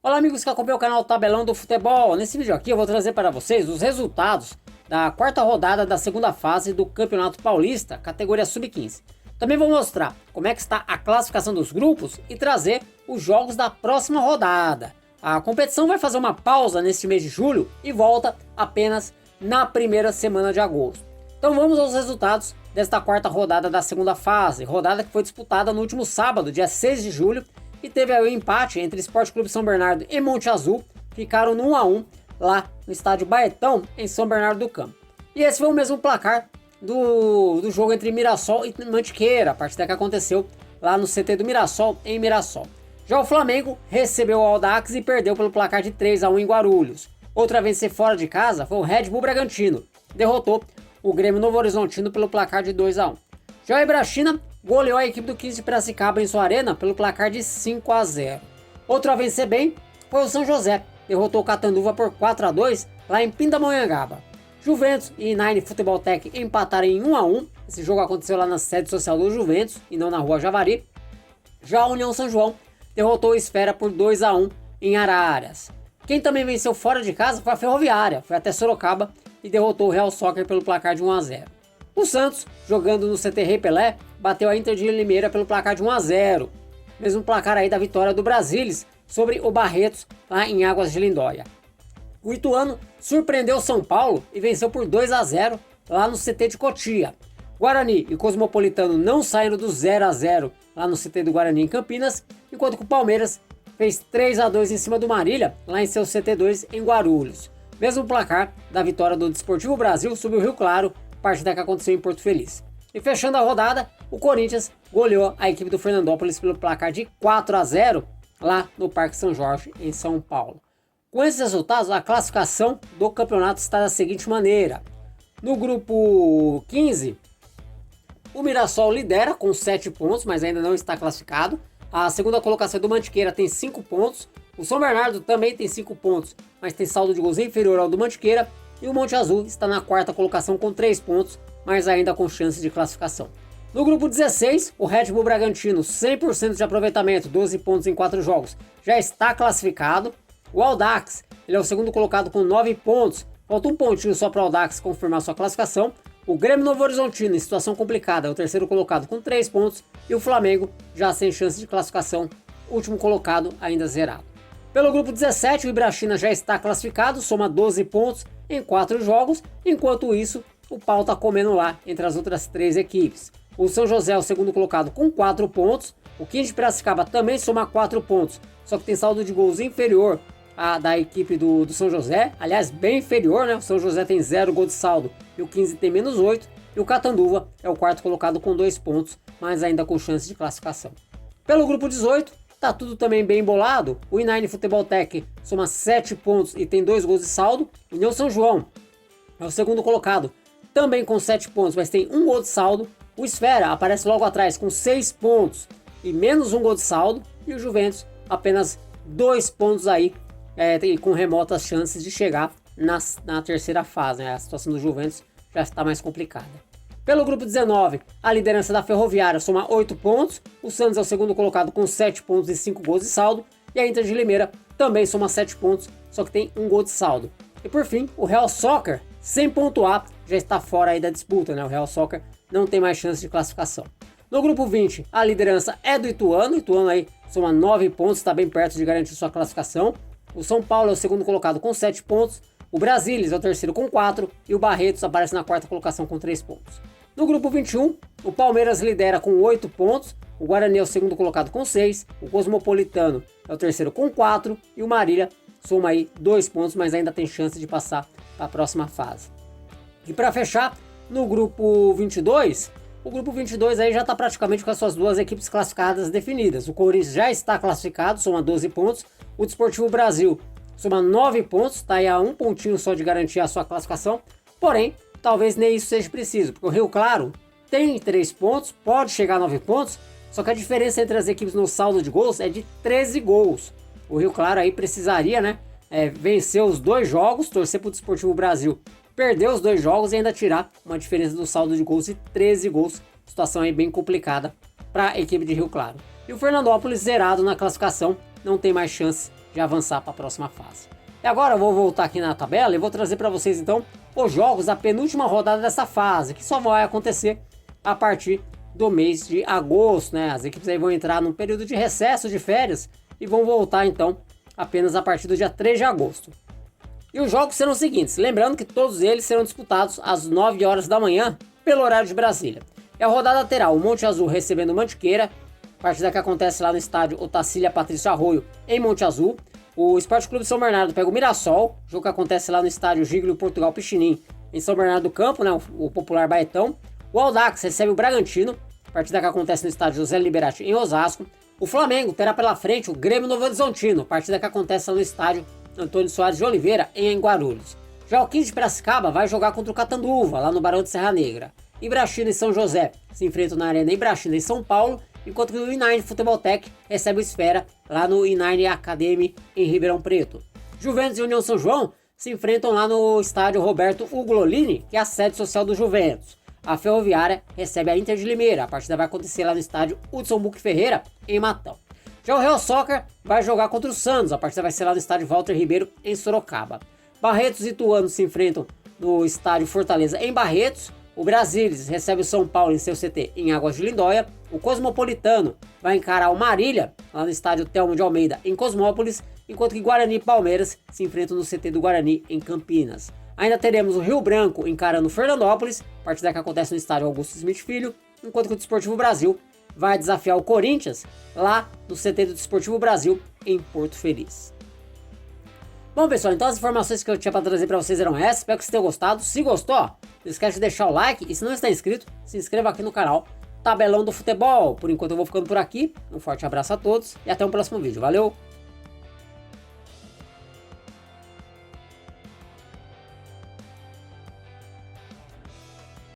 Olá amigos que acompanham o canal Tabelão do Futebol. Nesse vídeo aqui eu vou trazer para vocês os resultados da quarta rodada da segunda fase do Campeonato Paulista, categoria Sub-15. Também vou mostrar como é que está a classificação dos grupos e trazer os jogos da próxima rodada. A competição vai fazer uma pausa neste mês de julho e volta apenas na primeira semana de agosto. Então vamos aos resultados desta quarta rodada da segunda fase, rodada que foi disputada no último sábado, dia 6 de julho, e teve aí o empate entre Sport Clube São Bernardo e Monte Azul, ficaram no 1 a 1 lá no estádio Baetão, em São Bernardo do Campo. E esse foi o mesmo placar do jogo entre Mirassol e Mantiqueira, a partida que aconteceu lá no CT do Mirassol, em Mirassol. Já o Flamengo recebeu o Audax e perdeu pelo placar de 3 a 1 em Guarulhos. Outra vencer fora de casa foi o Red Bull Bragantino, derrotou o Grêmio Novo Horizontino pelo placar de 2 a 1. Já o Ibrachina goleou a equipe do 15 de Piracicaba em sua arena pelo placar de 5 a 0. Outro a vencer bem foi o São José, derrotou o Catanduva por 4 a 2 lá em Pindamonhangaba. Juventus e Nine Futebol Tech empataram em 1 a 1. Esse jogo aconteceu lá na sede social do Juventus e não na Rua Javari. Já a União São João derrotou o Esfera por 2 a 1 em Araras. Quem também venceu fora de casa foi a Ferroviária, foi até Sorocaba e derrotou o Real Soccer pelo placar de 1 a 0. O Santos, jogando no CT Rei Pelé, bateu a Inter de Limeira pelo placar de 1 a 0. Mesmo placar aí da vitória do Brasilis sobre o Barretos lá em Águas de Lindóia. O Ituano surpreendeu São Paulo e venceu por 2 a 0 lá no CT de Cotia. Guarani e Cosmopolitano não saíram do 0 a 0 lá no CT do Guarani em Campinas, enquanto que o Palmeiras fez 3 a 2 em cima do Marília, lá em seu CT2 em Guarulhos. Mesmo placar da vitória do Desportivo Brasil sobre o Rio Claro, partida que aconteceu em Porto Feliz. E fechando a rodada, o Corinthians goleou a equipe do Fernandópolis pelo placar de 4 a 0 lá no Parque São Jorge, em São Paulo. Com esses resultados, a classificação do campeonato está da seguinte maneira. No grupo 15, o Mirassol lidera com 7 pontos, mas ainda não está classificado. A segunda colocação do Mantiqueira tem 5 pontos. O São Bernardo também tem 5 pontos, mas tem saldo de gols inferior ao do Mantiqueira. E o Monte Azul está na quarta colocação com 3 pontos, mas ainda com chances de classificação. No grupo 16, o Red Bull Bragantino, 100% de aproveitamento, 12 pontos em 4 jogos, já está classificado. O Audax, ele é o segundo colocado com 9 pontos, falta um pontinho só para o Audax confirmar sua classificação. O Grêmio Novo Horizontino, em situação complicada, é o terceiro colocado com 3 pontos. E o Flamengo, já sem chance de classificação, último colocado ainda zerado. Pelo grupo 17, o Ibrachina já está classificado, soma 12 pontos em 4 jogos, enquanto isso, o pau está comendo lá entre as outras 3 equipes. O São José é o segundo colocado com 4 pontos, o 15 de Piracicaba também soma 4 pontos, só que tem saldo de gols inferior à da equipe do São José, aliás, bem inferior, né? O São José tem 0 gol de saldo e o 15 tem menos 8, e o Catanduva é o quarto colocado com 2 pontos, mas ainda com chance de classificação. Pelo grupo 18, tá tudo também bem embolado. O Nine Futebol Tech soma 7 pontos e tem 2 gols de saldo. União São João é o segundo colocado, também com 7 pontos, mas tem 1 gol de saldo. O Esfera aparece logo atrás com 6 pontos e menos 1 gol de saldo. E o Juventus apenas 2 pontos aí, com remotas chances de chegar na terceira fase, né? A situação do Juventus já está mais complicada. Pelo grupo 19, a liderança da Ferroviária soma 8 pontos, o Santos é o segundo colocado com 7 pontos e 5 gols de saldo, e a Inter de Limeira também soma 7 pontos, só que tem 1 gol de saldo. E por fim, o Real Soccer, sem pontuar, já está fora aí da disputa, né? O Real Soccer não tem mais chance de classificação. No grupo 20, a liderança é do Ituano, o Ituano aí soma 9 pontos, está bem perto de garantir sua classificação. O São Paulo é o segundo colocado com 7 pontos, o Brasilis é o terceiro com 4 e o Barretos aparece na quarta colocação com 3 pontos. No grupo 21, o Palmeiras lidera com 8 pontos, o Guarani é o segundo colocado com 6, o Cosmopolitano é o terceiro com 4 e o Marília soma aí 2 pontos, mas ainda tem chance de passar para a próxima fase. E para fechar, no grupo 22, o grupo 22 aí já está praticamente com as suas 2 equipes classificadas definidas. O Corinthians já está classificado, soma 12 pontos, o Desportivo Brasil soma 9 pontos, está aí a 1 pontinho só de garantir a sua classificação, porém, talvez nem isso seja preciso, porque o Rio Claro tem 3 pontos, pode chegar a 9 pontos, só que a diferença entre as equipes no saldo de gols é de 13 gols. O Rio Claro aí precisaria, né, vencer os 2 jogos, torcer para o Desportivo Brasil perder os 2 jogos e ainda tirar uma diferença do saldo de gols de 13 gols. Situação aí bem complicada para a equipe de Rio Claro. E o Fernandópolis zerado na classificação, não tem mais chance de avançar para a próxima fase. E agora eu vou voltar aqui na tabela e vou trazer para vocês então os jogos da penúltima rodada dessa fase, que só vai acontecer a partir do mês de agosto, né? As equipes aí vão entrar num período de recesso, de férias, e vão voltar então apenas a partir do dia 3 de agosto. E os jogos serão os seguintes, lembrando que todos eles serão disputados às 9 horas da manhã, pelo horário de Brasília. E a rodada terá o Monte Azul recebendo o Mantiqueira, partida que acontece lá no estádio Otacília Patrício Arroio, em Monte Azul. O Esporte Clube São Bernardo pega o Mirassol, jogo que acontece lá no estádio Giglio Portugal Pichinim, em São Bernardo do Campo, né, o popular Baetão. O Audax recebe o Bragantino, partida que acontece no estádio José Liberati, em Osasco. O Flamengo terá pela frente o Grêmio Novo Horizontino, partida que acontece lá no estádio Antônio Soares de Oliveira, em Guarulhos. Já o 15 de Piracicaba vai jogar contra o Catanduva, lá no Barão de Serra Negra. Ibrachina e São José se enfrentam na Arena Ibrachina em São Paulo, enquanto que o Inline Futebol Tech recebe o Esfera lá no Inline Academy em Ribeirão Preto. Juventus e União São João se enfrentam lá no estádio Roberto Ugolini, que é a sede social do Juventus. A Ferroviária recebe a Inter de Limeira, a partida vai acontecer lá no estádio Hudson Buque Ferreira, em Matão. Já o Real Soccer vai jogar contra o Santos, a partida vai ser lá no estádio Walter Ribeiro, em Sorocaba. Barretos e Ituano se enfrentam no estádio Fortaleza, em Barretos. O Brasilis recebe o São Paulo em seu CT em Águas de Lindóia. O Cosmopolitano vai encarar o Marília, lá no estádio Telmo de Almeida, em Cosmópolis, enquanto que Guarani e Palmeiras se enfrentam no CT do Guarani, em Campinas. Ainda teremos o Rio Branco encarando o Fernandópolis, partida que acontece no estádio Augusto Smith Filho, enquanto que o Desportivo Brasil vai desafiar o Corinthians lá no CT do Desportivo Brasil, em Porto Feliz. Bom, pessoal, então as informações que eu tinha para trazer para vocês eram essas. Espero que vocês tenham gostado. Se gostou, não esquece de deixar o like. E se não está inscrito, se inscreva aqui no canal Tabelão do Futebol. Por enquanto eu vou ficando por aqui. Um forte abraço a todos e até o próximo vídeo. Valeu!